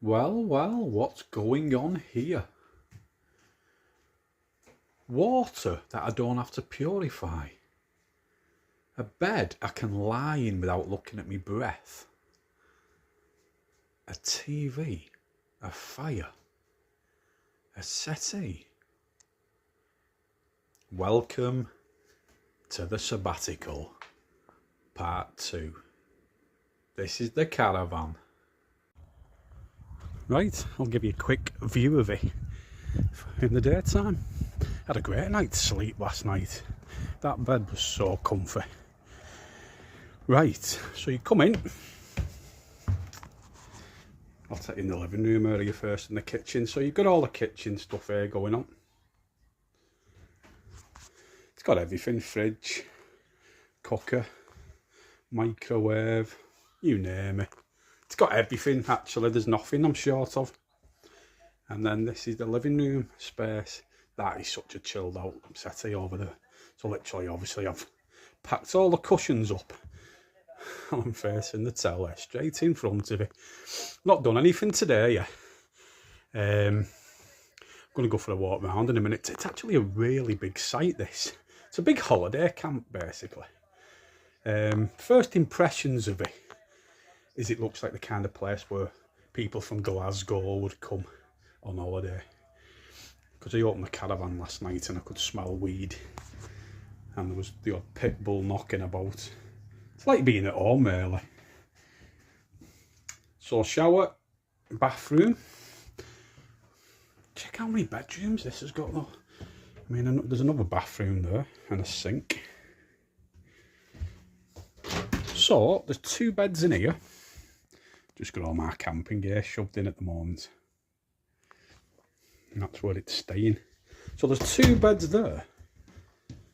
Well, what's going on here? Water that I don't have to purify. A bed I can lie in without looking at me breath. A TV, a fire, a settee. Welcome to the Sabatical, Part 2. This is the Caravan. Right, I'll give you a quick view of it in the daytime. Had a great night's sleep last night. That bed was so comfy. Right, so you come in. I'll take you in the living room area first and the kitchen. So you've got all the kitchen stuff here going on. It's got everything: fridge, cooker, microwave, you name it. It's got everything, actually. There's nothing I'm short of. And then this is the living room space. That is such a chilled out settee over there. So literally, obviously, I've packed all the cushions up. I'm facing the telly straight in front of it. Not done anything today yet. I'm going to go for a walk around in a minute. It's actually a really big site, this. It's a big holiday camp, basically. First impressions of it is it looks like the kind of place where people from Glasgow would come on holiday. Because I opened the Caravan last night and I could smell weed. And there was the odd pit bull knocking about. It's like being at home, really. So shower, bathroom. Check how many bedrooms this has got though. I mean, there's another bathroom there and a sink. So there's 2 beds in here. Just got all my camping gear shoved in at the moment. And that's where it's staying. So there's 2 beds there.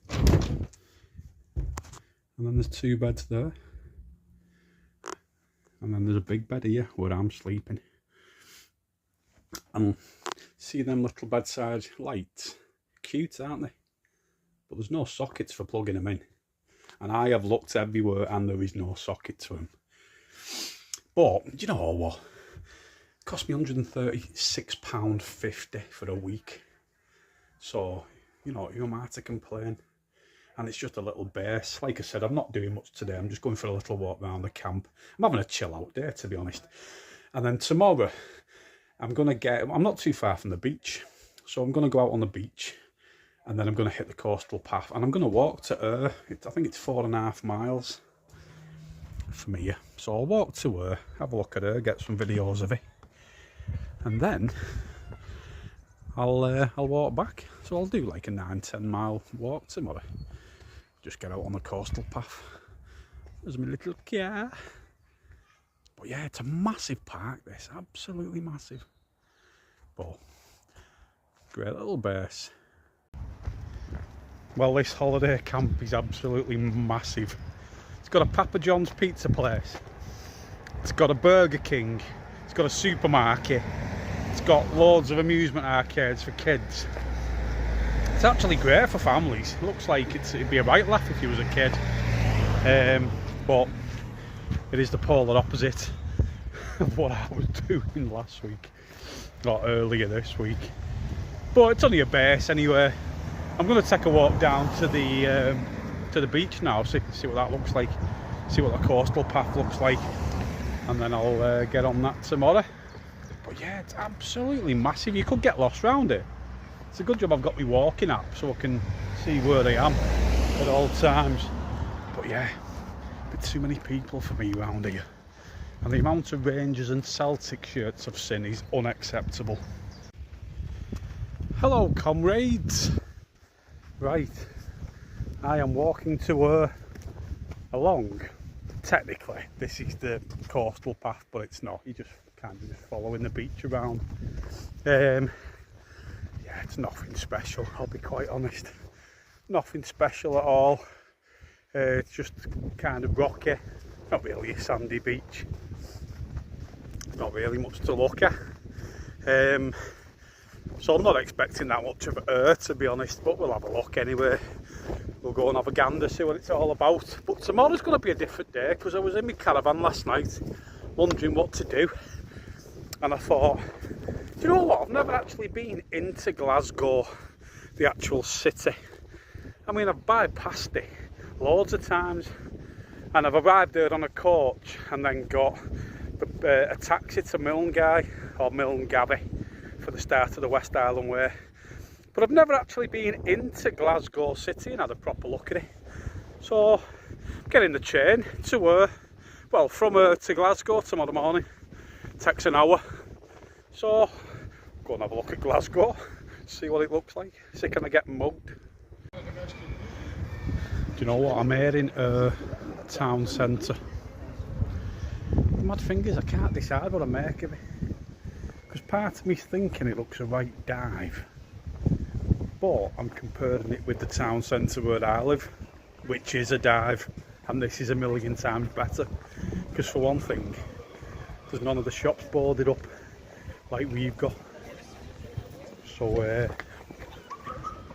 And then there's 2 beds there. And then there's a big bed here where I'm sleeping. And see them little bedside lights? Cute, aren't they? But there's no sockets for plugging them in. And I have looked everywhere and there is no socket to them. But, do you know what? It cost me £136.50 for a week. So, you know, who am I to complain? And it's just a little base. Like I said, I'm not doing much today. I'm just going for a little walk around the camp. I'm having a chill out day, to be honest. And then tomorrow, I'm not too far from the beach. So I'm going to go out on the beach. And then I'm going to hit the coastal path. And I'm going to walk to her. I think it's 4.5 miles from here. So I'll walk to her, have a look at her, get some videos of it. And then I'll walk back. So I'll do like a 9-10 mile walk tomorrow. Just get out on the coastal path. There's my little car. But yeah, it's a massive park, this. Absolutely massive. But great little base. Well, this holiday camp is absolutely massive. It's got a Papa John's pizza place. It's got a Burger King. It's got a supermarket. It's got loads of amusement arcades for kids. It's actually great for families. It looks like it'd be a right laugh if you was a kid. But it is the polar opposite of what I was doing last week. Or earlier this week. But it's only a base anyway. I'm going to take a walk down to the beach now, see what that looks like, see what the coastal path looks like, and then I'll get on that tomorrow. But yeah, it's absolutely massive. You could get lost round it. It's a good job I've got my walking app so I can see where I am at all times. But yeah, a bit too many people for me round here. And the amount of Rangers and Celtic shirts I've seen is unacceptable. Hello, comrades. Right, I am walking to her along. Technically, this is the coastal path, but it's not. You're just kind of just following the beach around. Yeah, it's nothing special, I'll be quite honest. Nothing special at all. It's just kind of rocky. Not really a sandy beach. Not really much to look at. So I'm not expecting that much of her, to be honest, but we'll have a look anyway. We'll go and have a gander, see what it's all about. But tomorrow's going to be a different day, because I was in my caravan last night wondering what to do. and I thought, do you know what, I've never actually been into Glasgow, the actual city. I mean, I've bypassed it loads of times, and I've arrived there on a coach and then got a taxi to Milngavie or Milngavie for the start of the West Island Way. But I've never actually been into Glasgow city and had a proper look at it. So I'm getting the train to from to Glasgow tomorrow morning. Takes an hour. So go and have a look at Glasgow, see what it looks like. See, can I get mugged? Do you know what? I'm here in town centre. The mad thing is, I can't decide what I make of it, because part of me's thinking it looks a right dive, but I'm comparing it with the town centre where I live, which is a dive, and this is a million times better. Because for one thing, there's none of the shops boarded up like we've got. So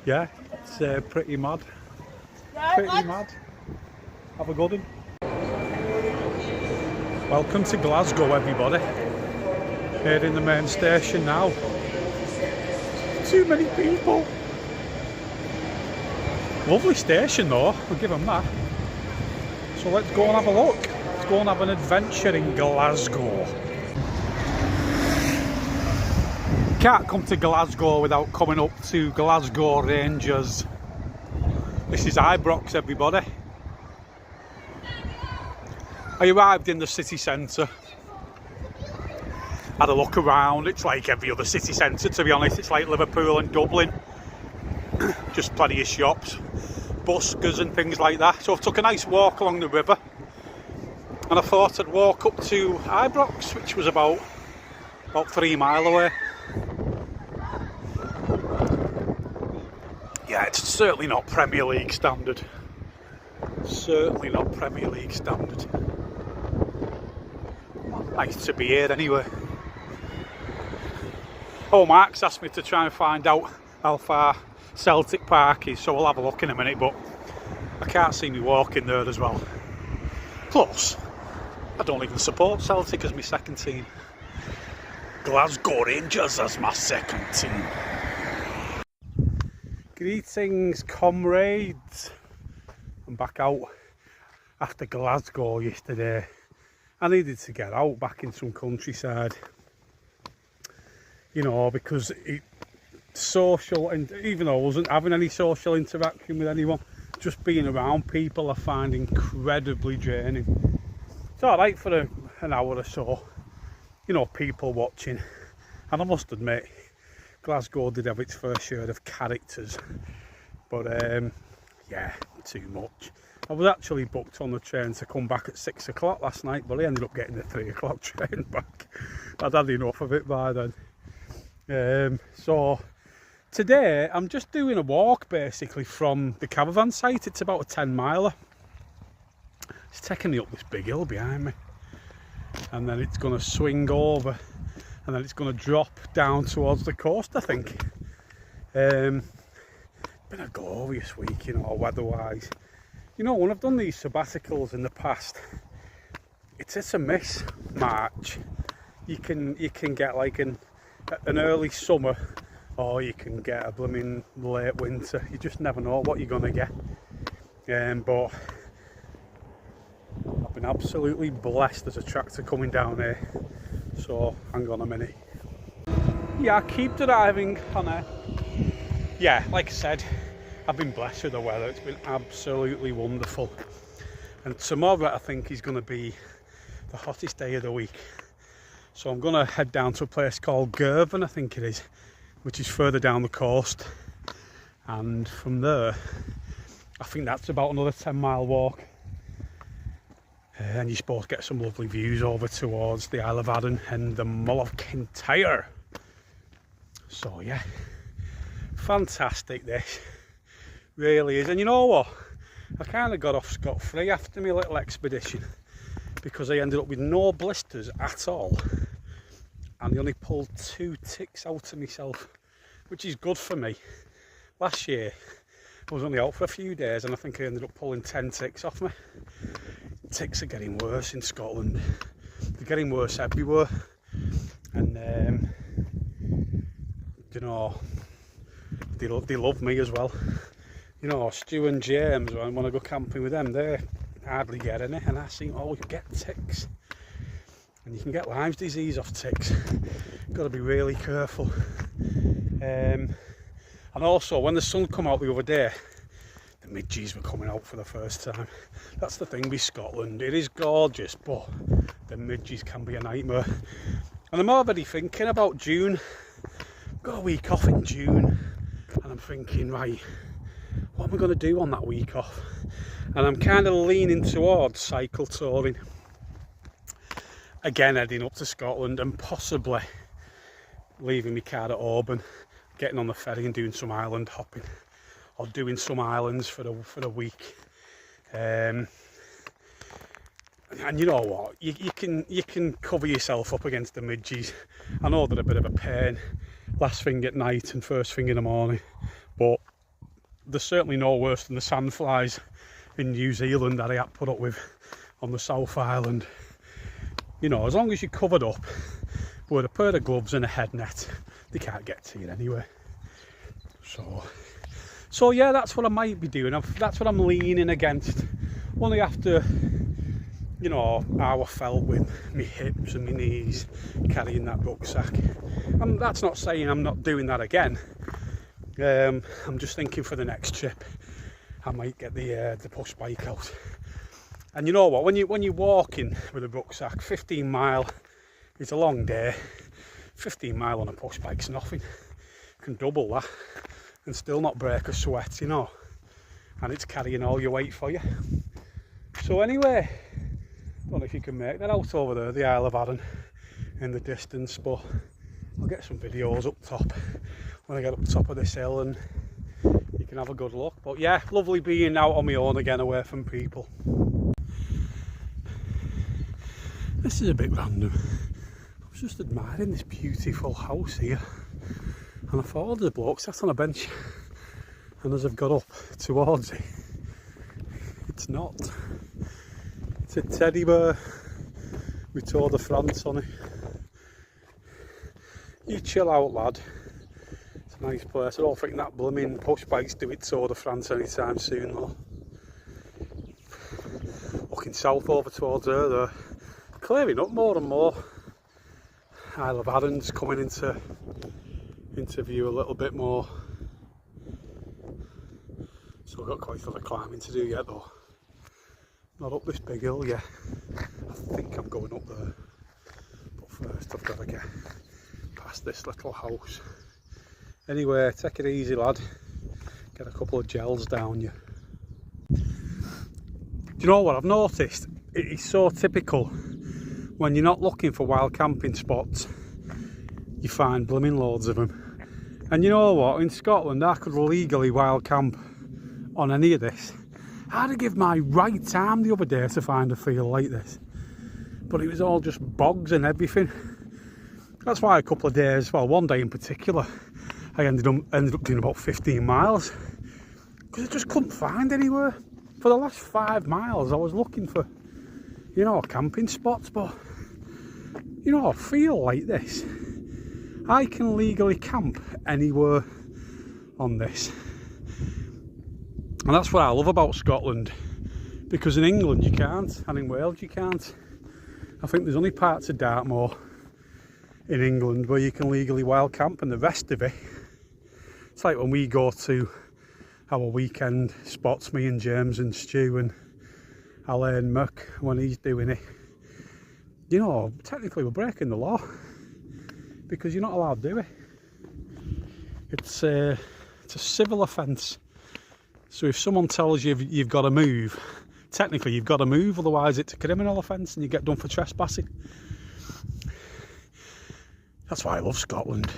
yeah, it's pretty mad. Pretty mad. Have a good one. Welcome to Glasgow, everybody. Here in the main station now. Too many people. Lovely station though, I'll give them that. So let's go and have a look. Let's go and have an adventure in Glasgow. Can't come to Glasgow without coming up to Glasgow Rangers. This is Ibrox, everybody. I arrived in the city centre, had a look around. It's like every other city centre, to be honest. It's like Liverpool and Dublin. Just plenty of shops, buskers and things like that. So I took a nice walk along the river, and I thought I'd walk up to Ibrox, which was about 3 miles away. Yeah, it's certainly not Premier League standard. Certainly not Premier League standard. Nice to be here anyway. Oh, Mark's asked me to try and find out how far Celtic Park is, so we'll have a look in a minute, but I can't see me walking there as well. Plus, I don't even support Celtic as my second team. Glasgow Rangers as my second team. Greetings, comrades. I'm back out after Glasgow yesterday. I needed to get out back in some countryside, you know, because social, and even though I wasn't having any social interaction with anyone, just being around people I find incredibly draining. It's alright for an hour or so, you know, people watching, and I must admit Glasgow did have its fair share of characters, but yeah, too much. I was actually booked on the train to come back at 6 o'clock last night, but I ended up getting the 3 o'clock train back. I'd had enough of it by then. So today I'm just doing a walk basically from the Caravan site. It's about a 10 miler. It's taking me up this big hill behind me, and then it's going to swing over, and then it's going to drop down towards the coast, I think. Been a glorious week, you know, weather-wise. You know, when I've done these sabbaticals in the past, it's a miss March. You can get like an early summer, or you can get a blooming late winter. You just never know what you're gonna get. But I've been absolutely blessed. There's a tractor coming down here, so hang on a minute. Yeah, I keep driving on it. Yeah, like I said, I've been blessed with the weather. It's been absolutely wonderful, and tomorrow I think is going to be the hottest day of the week. So I'm going to head down to a place called Caravan, I think it is, which is further down the coast, and from there I think that's about another 10-mile walk, and you're supposed to get some lovely views over towards the Isle of Arran and the Mull of Kintyre. So yeah, fantastic this really is. And you know what, I kind of got off scot-free after my little expedition, because I ended up with no blisters at all, and I only pulled 2 ticks out of myself, which is good for me. Last year I was only out for a few days, and I think I ended up pulling 10 ticks off me. Ticks are getting worse in Scotland. They're getting worse everywhere. and you know, they love me as well. You know, Stu and James, when I go camping with them, they hardly get any, and I seem to always get ticks. And you can get Lyme's disease off ticks. Got to be really careful. And also, when the sun come out the other day, the midges were coming out for the first time. That's the thing with Scotland. It is gorgeous, but the midges can be a nightmare. And I'm already thinking about June. I've got a week off in June, and I'm thinking, right, what am I going to do on that week off? And I'm kind of leaning towards cycle touring. Again, heading up to Scotland and possibly leaving my car at Auburn, getting on the ferry and doing some island hopping, or doing some islands for a week. And you know what, you can cover yourself up against the midges. I know they're a bit of a pain last thing at night and first thing in the morning, but they're certainly no worse than the sandflies in New Zealand that I had put up with on the South Island. You know, as long as you're covered up with a pair of gloves and a head net, they can't get to you anyway. So yeah, that's what I might be doing. That's what I'm leaning against. Only after, you know, how I felt with my hips and my knees carrying that rucksack. And that's not saying I'm not doing that again. I'm just thinking for the next trip, I might get the push bike out. And you know what, when you're walking with a rucksack, 15 mile is a long day. 15 mile on a push bike's nothing. You can double that and still not break a sweat, you know. And it's carrying all your weight for you. So anyway, I don't know if you can make that out over there, the Isle of Arran in the distance, but I'll get some videos up top when I get up top of this hill and you can have a good look. But yeah, lovely being out on my own again, away from people. This is a bit random. I was just admiring this beautiful house here, and I thought, oh, there's a bloke sat on a bench, and as I've got up towards it, it's not. It's a teddy bear with Tour de France on it. You chill out, lad. It's a nice place. I don't think that blooming push bikes do it Tour de France anytime soon though. Looking south over towards there, clearing up more and more. Isle of Arran's coming into view a little bit more. Still got quite a lot of climbing to do yet though. Not up this big hill yet. I think I'm going up there. But first I've got to get past this little house. Anyway, take it easy, lad. Get a couple of gels down you. Do you know what I've noticed? It is so typical. When you're not looking for wild camping spots, you find blooming loads of them. And you know what, in Scotland I could legally wild camp on any of this. I had to give my right arm the other day to find a field like this, but it was all just bogs and everything. That's why a couple of days, well, one day in particular, I ended up doing about 15 miles because I just couldn't find anywhere. For the last 5 miles I was looking for, you know, camping spots, but you know, I feel like this, I can legally camp anywhere on this. And that's what I love about Scotland, because in England you can't, and in Wales you can't. I think there's only parts of Dartmoor in England where you can legally wild camp, and the rest of it, it's like when we go to our weekend spots, me and James and Stu and Alain Muck, when he's doing it, you know, technically we're breaking the law because you're not allowed to do it. It's a civil offence. So if someone tells you you've got to move, technically you've got to move, otherwise it's a criminal offence and you get done for trespassing. That's why I love Scotland.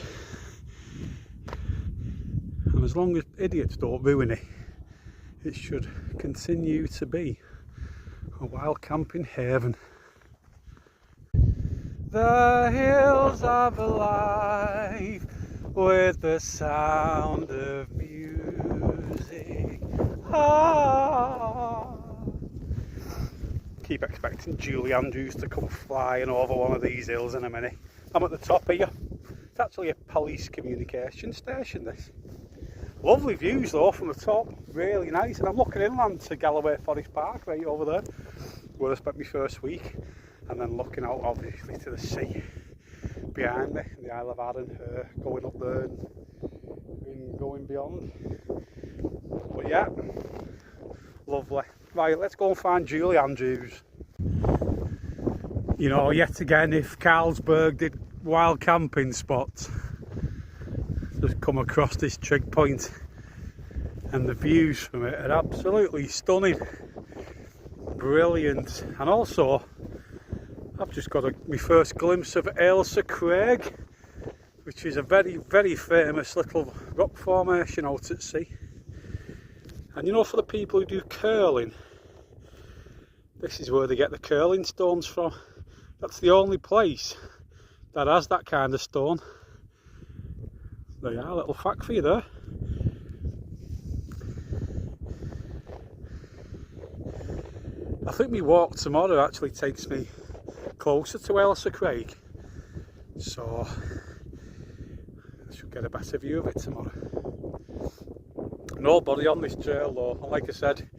And as long as idiots don't ruin it, it should continue to be a wild camping haven. The hills are alive with the sound of music. Ah. Keep expecting Julie Andrews to come flying over one of these hills in a minute. I'm at the top here. It's actually a police communication station, this. Lovely views though from the top, really nice. And I'm looking inland to Galloway Forest Park right over there, where I spent my first week. And then looking out obviously to the sea behind me, the Isle of Arran, going up there and going beyond. But yeah, lovely. Right, let's go and find Julie Andrews. You know, yet again, if Carlsberg did wild camping spots, just come across this trig point, and the views from it are absolutely stunning, brilliant. And also, I've just got my first glimpse of Ailsa Craig, which is a very, very famous little rock formation out at sea. And you know, for the people who do curling, this is where they get the curling stones from. That's the only place that has that kind of stone. There you are, a little fact for you there. I think my walk tomorrow actually takes me closer to Ailsa Craig, so I should get a better view of it tomorrow. Nobody on this trail though, and like I said,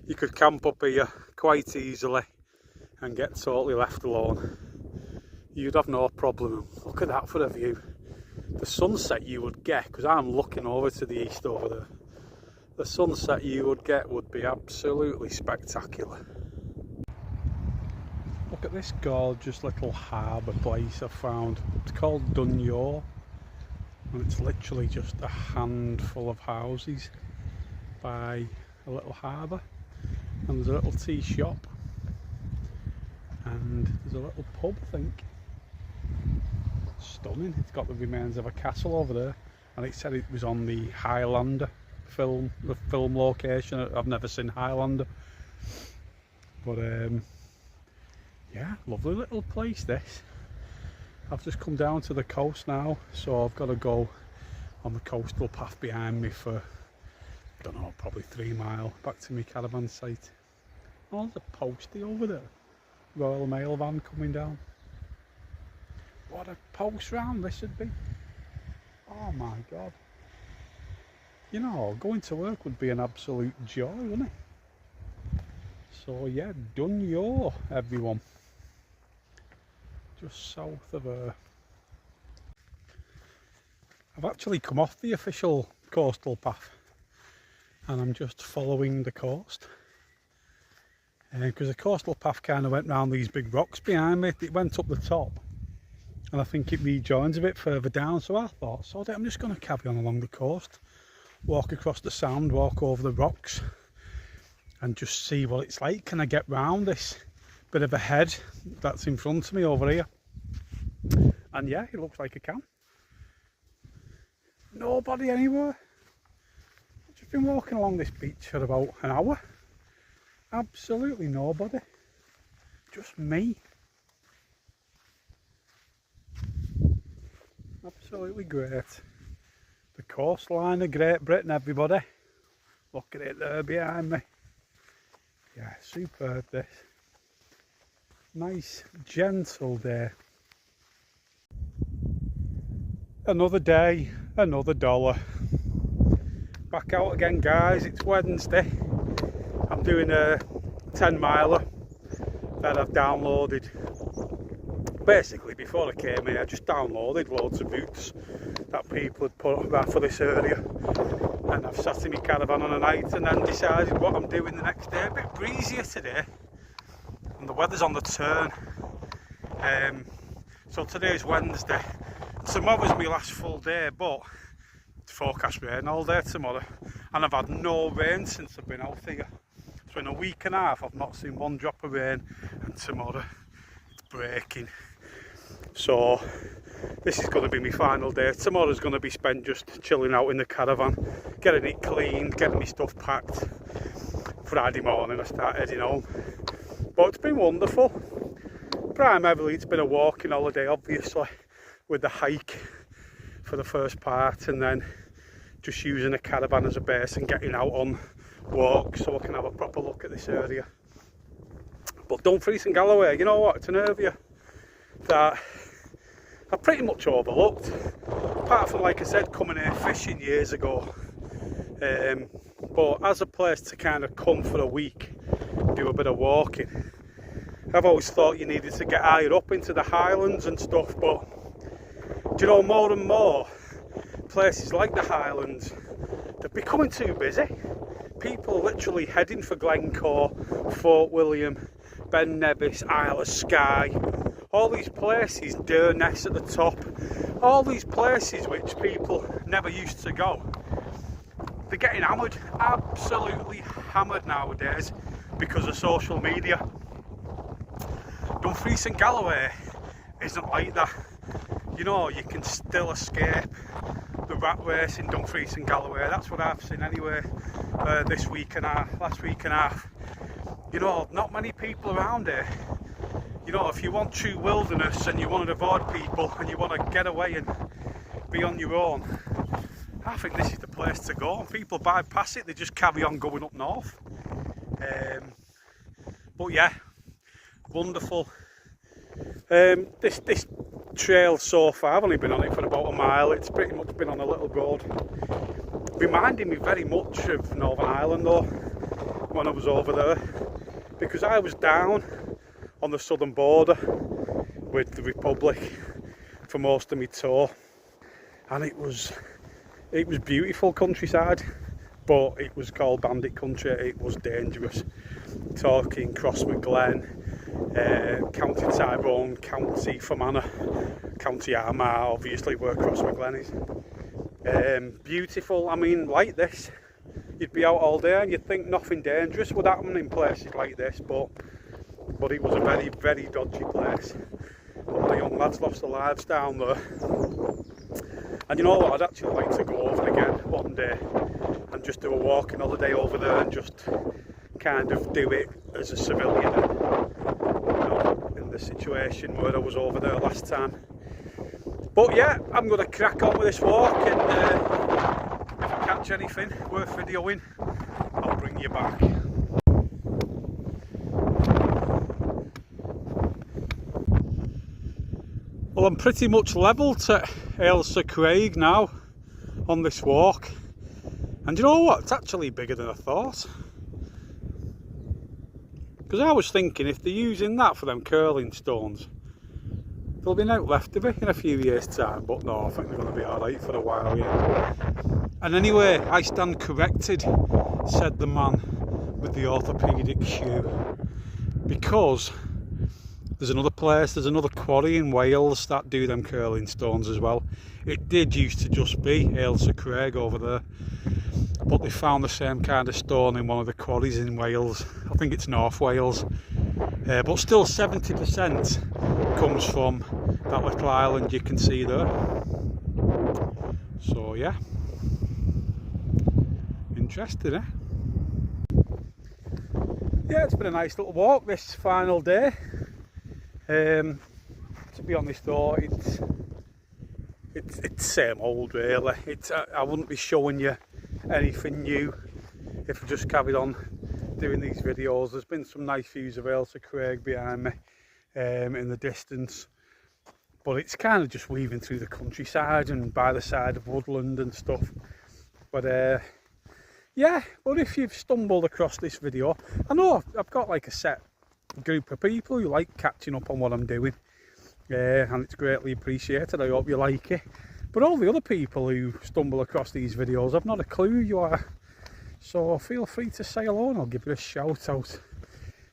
you could camp up here quite easily and get totally left alone. You'd have no problem. Look at that for a view. The sunset you would get, because I'm looking over to the east over there, the sunset you would get would be absolutely spectacular. Look at this gorgeous little harbour place I've found. It's called Dunyo, and it's literally just a handful of houses by a little harbour, and there's a little tea shop, and there's a little pub, I think. Stunning. It's got the remains of a castle over there, and it said it was on the Highlander film, the film location. I've never seen Highlander, but yeah, lovely little place this. I've just come down to the coast now, so I've got to go on the coastal path behind me for, I don't know, probably 3 miles back to my caravan site. Oh, there's a postie over there. Royal Mail van coming down. What a post round this would be. Oh my god. You know, going to work would be an absolute joy, wouldn't it? So yeah, Dunyo, everyone. Just south of I've actually come off the official coastal path, and I'm just following the coast. Because the coastal path kind of went round these big rocks behind me. It went up the top, and I think it rejoins a bit further down, so I thought, so I'm just going to carry on along the coast, walk across the sand, walk over the rocks, and just see what it's like. Can I get round this bit of a head that's in front of me over here? And yeah, it looks like I can. Nobody anywhere. I've just been walking along this beach for about an hour. Absolutely nobody. Just me. Absolutely great. The coastline of Great Britain, everybody. Look at it there behind me. Yeah, superb this. Nice, gentle day. Another day, another dollar. Back out again, guys. It's Wednesday. I'm doing a 10 miler that I've downloaded. Basically, before I came here, I just downloaded loads of routes that people had put up there for this area, and I've sat in my caravan on a night and then decided what I'm doing the next day. A bit breezier today, and the weather's on the turn. So today's Wednesday. Tomorrow's my last full day, but it's forecast rain all day tomorrow, and I've had no rain since I've been out here. So in a week and a half I've not seen one drop of rain, and tomorrow it's breaking. So this is going to be my final day. Tomorrow's going to be spent just chilling out in the caravan, getting it cleaned, getting my stuff packed. Friday morning I start heading home. But it's been wonderful. Primarily it's been a walking holiday, obviously, with the hike for the first part, and then just using a caravan as a base and getting out on walks so I can have a proper look at this area. But Dumfries and Galloway, you know what, it's an area that I pretty much overlooked, apart from, like I said, coming here fishing years ago. But as a place to kind of come for a week, do a bit of walking, I've always thought you needed to get higher up into the Highlands and stuff, but do you know, more and more places like the Highlands, they're becoming too busy. People are literally heading for Glencore, Fort William, Ben Nevis, Isle of Skye, all these places, Durness at the top, all these places which people never used to go. They're getting hammered, absolutely hammered nowadays because of social media. Dumfries and Galloway isn't like that. You know, you can still escape the rat race in Dumfries and Galloway. That's what I've seen anyway, this week and a half, last week and a half. You know, not many people around here. You know, if you want true wilderness and you want to avoid people and you want to get away and be on your own, I think this is the place to go. And people bypass it, they just carry on going up north. But yeah, wonderful. This trail so far, I've only been on it for about a mile. It's pretty much been on a little road, reminding me very much of Northern Ireland though, when I was over there, because I was down on the southern border with the Republic for most of my tour, and it was beautiful countryside, but it was called bandit country. It was dangerous. Talking Crossmaglen, County Tyrone, County Fermanagh, County Armagh, obviously where Crossmaglen is. Beautiful. I mean, like this, you'd be out all day and you'd think nothing dangerous would happen in places like this, but it was a very, very dodgy place. A lot of young lads lost their lives down there. And you know what, I'd actually like to go over again one day and just do a walking holiday over there and just kind of do it as a civilian, you know, in the situation where I was over there last time. But yeah, I'm going to crack on with this walk, and if I catch anything worth videoing, I'll bring you back. Well, I'm pretty much level to Ailsa Craig now on this walk, and you know what, it's actually bigger than I thought, because I was thinking if they're using that for them curling stones, there'll be no left of it in a few years time, but no, I think they're going to be alright for a while yet. And anyway, I stand corrected, said the man with the orthopaedic shoe, because there's another place, there's another quarry in Wales that do them curling stones as well. It did used to just be Ailsa Craig over there, but they found the same kind of stone in one of the quarries in Wales. I think it's North Wales, but still 70% comes from that little island you can see there. So yeah, interesting, eh? Yeah, it's been a nice little walk this final day. To be honest though, it's same old really. I wouldn't be showing you anything new if I just carried on doing these videos. There's been some nice views of Ailsa Craig behind me in the distance, but it's kind of just weaving through the countryside and by the side of woodland and stuff. But yeah, but if you've stumbled across this video, I know I've got like a set group of people who like catching up on what I'm doing, and it's greatly appreciated. I hope you like it. But all the other people who stumble across these videos, I've not a clue who you are, so feel free to say hello and I'll give you a shout out.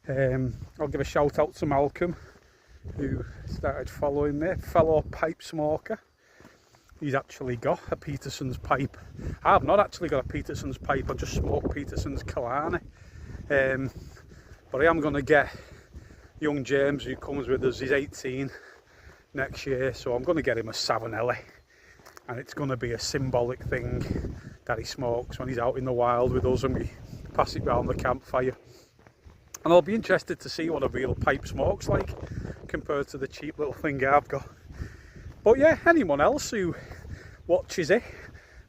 I'll give a shout out to Malcolm, who started following me, fellow pipe smoker. He's actually got a Peterson's pipe. I've not actually got a Peterson's pipe, I just smoke Peterson's Killarney. But I am going to get young James, who comes with us, he's 18 next year, so I'm going to get him a Savanelli, and it's going to be a symbolic thing that he smokes when he's out in the wild with us, and we pass it round the campfire. And I'll be interested to see what a real pipe smoke's like compared to the cheap little thing I've got. But yeah, anyone else who watches it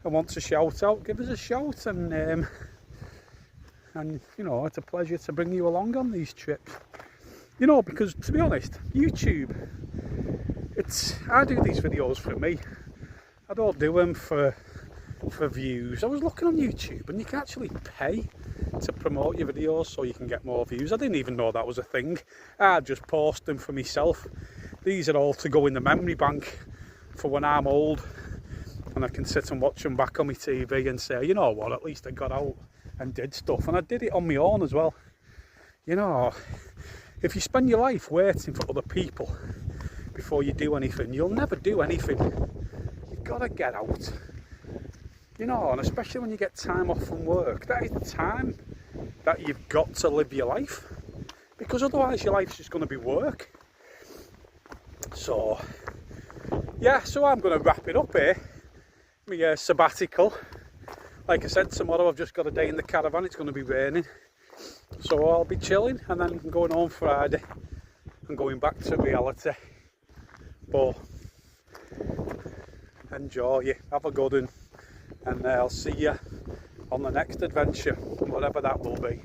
and wants a shout out, give us a shout, and you know, it's a pleasure to bring you along on these trips. You know, because to be honest, YouTube, I do these videos for me. I don't do them for views. I was looking on YouTube and you can actually pay to promote your videos so you can get more views. I didn't even know that was a thing. I just post them for myself. These are all to go in the memory bank for when I'm old and I can sit and watch them back on my TV and say, you know what, at least I got out and did stuff. And I did it on my own as well. You know, if you spend your life waiting for other people before you do anything, you'll never do anything. You've got to get out. You know, and especially when you get time off from work, that is the time that you've got to live your life, because otherwise your life's just going to be work. So yeah, so I'm going to wrap it up here, my sabbatical. Like I said, tomorrow I've just got a day in the caravan. It's going to be raining, so I'll be chilling and then going home Friday and going back to reality. But enjoy it, have a good one, and I'll see you on the next adventure, whatever that will be.